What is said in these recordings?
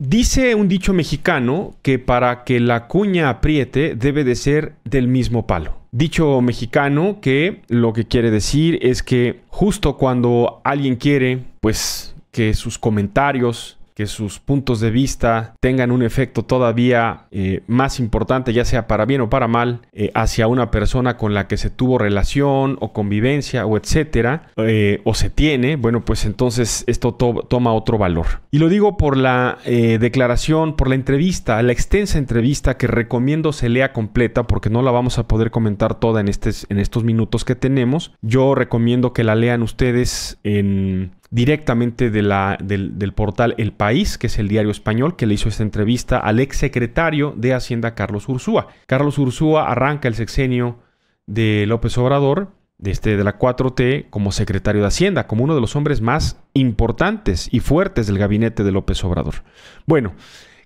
Dice un dicho mexicano que para que la cuña apriete debe de ser del mismo palo. Dicho mexicano que lo que quiere decir es que justo cuando alguien quiere, pues, que sus comentarios, que sus puntos de vista tengan un efecto todavía más importante, ya sea para bien o para mal, hacia una persona con la que se tuvo relación o convivencia o etcétera, o se tiene, bueno, pues entonces esto toma otro valor. Y lo digo por la declaración, por la entrevista, la extensa entrevista que recomiendo se lea completa porque no la vamos a poder comentar toda en estos minutos que tenemos. Yo recomiendo que la lean ustedes directamente del portal El País, que es el diario español, que le hizo esta entrevista al exsecretario de Hacienda, Carlos Ursúa. Carlos Ursúa arranca el sexenio de López Obrador, de la 4T, como secretario de Hacienda, como uno de los hombres más importantes y fuertes del gabinete de López Obrador. Bueno,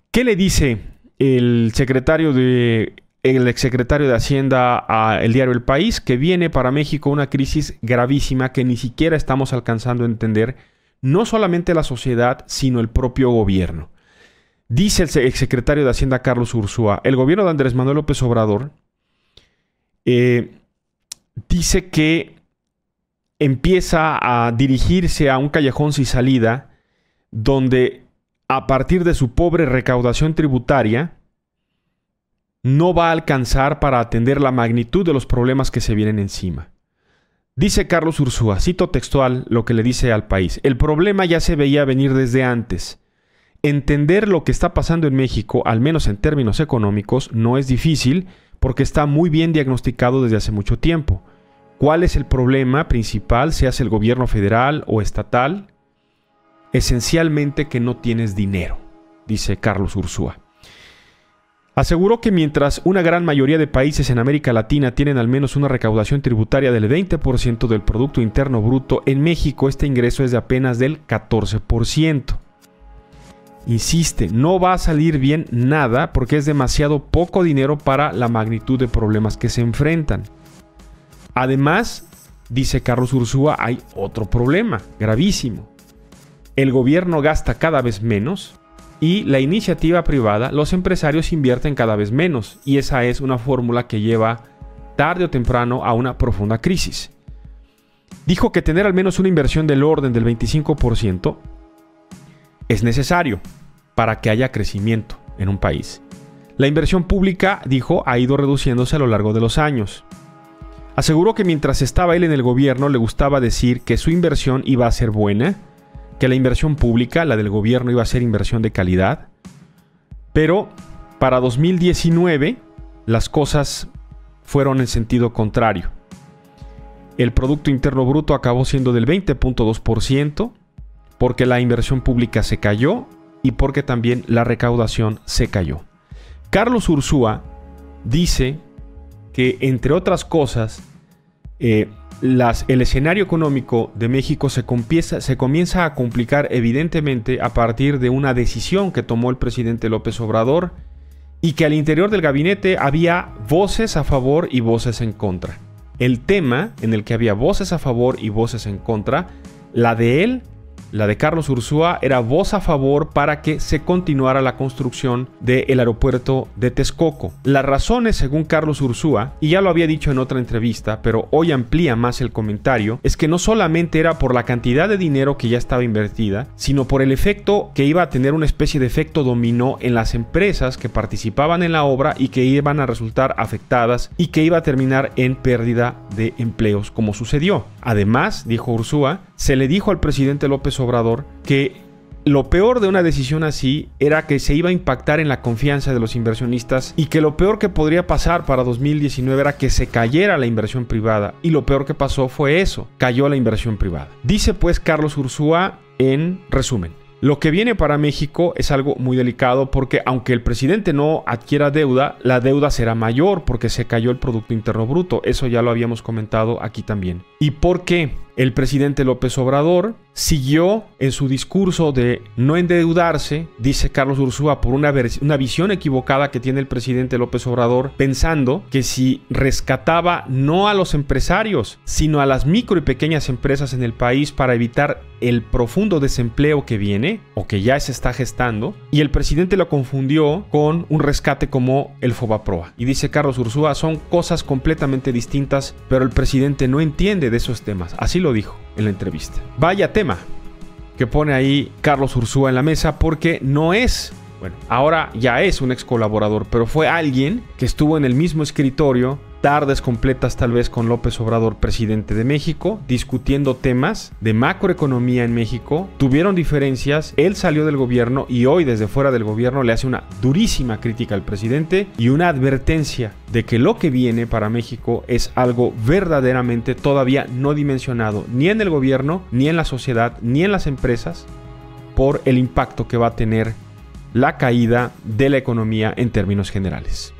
¿qué le dice el exsecretario de Hacienda a el diario El País? Que viene para México una crisis gravísima que ni siquiera estamos alcanzando a entender, no solamente la sociedad, sino el propio gobierno. Dice el exsecretario de Hacienda, Carlos Ursúa, el gobierno de Andrés Manuel López Obrador dice que empieza a dirigirse a un callejón sin salida donde, a partir de su pobre recaudación tributaria, no va a alcanzar para atender la magnitud de los problemas que se vienen encima. Dice Carlos Ursúa, cito textual lo que le dice al País: el problema ya se veía venir desde antes. Entender lo que está pasando en México, al menos en términos económicos, no es difícil porque está muy bien diagnosticado desde hace mucho tiempo. ¿Cuál es el problema principal, seas el gobierno federal o estatal? Esencialmente que no tienes dinero, dice Carlos Ursúa. Aseguró que mientras una gran mayoría de países en América Latina tienen al menos una recaudación tributaria del 20% del Producto Interno Bruto, en México este ingreso es de apenas del 14%. Insiste, no va a salir bien nada porque es demasiado poco dinero para la magnitud de problemas que se enfrentan. Además, dice Carlos Ursúa, hay otro problema gravísimo. El gobierno gasta cada vez menos y la iniciativa privada, los empresarios invierten cada vez menos, y esa es una fórmula que lleva tarde o temprano a una profunda crisis. Dijo que tener al menos una inversión del orden del 25% es necesario para que haya crecimiento en un país. La inversión pública, dijo, ha ido reduciéndose a lo largo de los años. Aseguró que mientras estaba él en el gobierno le gustaba decir que su inversión iba a ser buena, que la inversión pública, la del gobierno, iba a ser inversión de calidad. Pero para 2019 las cosas fueron en sentido contrario. El Producto Interno Bruto acabó siendo del 20.2% porque la inversión pública se cayó y porque también la recaudación se cayó. Carlos Ursúa dice que, entre otras cosas, el escenario económico de México se comienza a complicar evidentemente a partir de una decisión que tomó el presidente López Obrador y que al interior del gabinete había voces a favor y voces en contra. El tema en el que había voces a favor y voces en contra, la de él, la de Carlos Ursúa, era voz a favor para que se continuara la construcción del aeropuerto de Texcoco. Las razones, según Carlos Ursúa, y ya lo había dicho en otra entrevista, pero hoy amplía más el comentario, es que no solamente era por la cantidad de dinero que ya estaba invertida, sino por el efecto que iba a tener, una especie de efecto dominó en las empresas que participaban en la obra y que iban a resultar afectadas y que iba a terminar en pérdida de empleos, como sucedió. Además, dijo Ursúa, se le dijo al presidente López Obrador que lo peor de una decisión así era que se iba a impactar en la confianza de los inversionistas y que lo peor que podría pasar para 2019 era que se cayera la inversión privada, y lo peor que pasó fue eso, cayó la inversión privada. Dice pues Carlos Ursúa en resumen: lo que viene para México es algo muy delicado porque aunque el presidente no adquiera deuda, la deuda será mayor porque se cayó el Producto Interno Bruto. Eso ya lo habíamos comentado aquí también. ¿Y por qué? El presidente López Obrador siguió en su discurso de no endeudarse, dice Carlos Ursúa, por una visión equivocada que tiene el presidente López Obrador, pensando que si rescataba no a los empresarios, sino a las micro y pequeñas empresas en el país para evitar el profundo desempleo que viene o que ya se está gestando, y el presidente lo confundió con un rescate como el Fobaproa. Y dice Carlos Ursúa, son cosas completamente distintas, pero el presidente no entiende de esos temas. Así lo dijo en la entrevista. Vaya tema que pone ahí Carlos Ursúa en la mesa, porque no es, bueno, ahora ya es un ex colaborador, pero fue alguien que estuvo en el mismo escritorio tardes completas tal vez con López Obrador, presidente de México, discutiendo temas de macroeconomía en México. Tuvieron diferencias, él salió del gobierno y hoy desde fuera del gobierno le hace una durísima crítica al presidente y una advertencia de que lo que viene para México es algo verdaderamente todavía no dimensionado ni en el gobierno, ni en la sociedad, ni en las empresas, por el impacto que va a tener la caída de la economía en términos generales.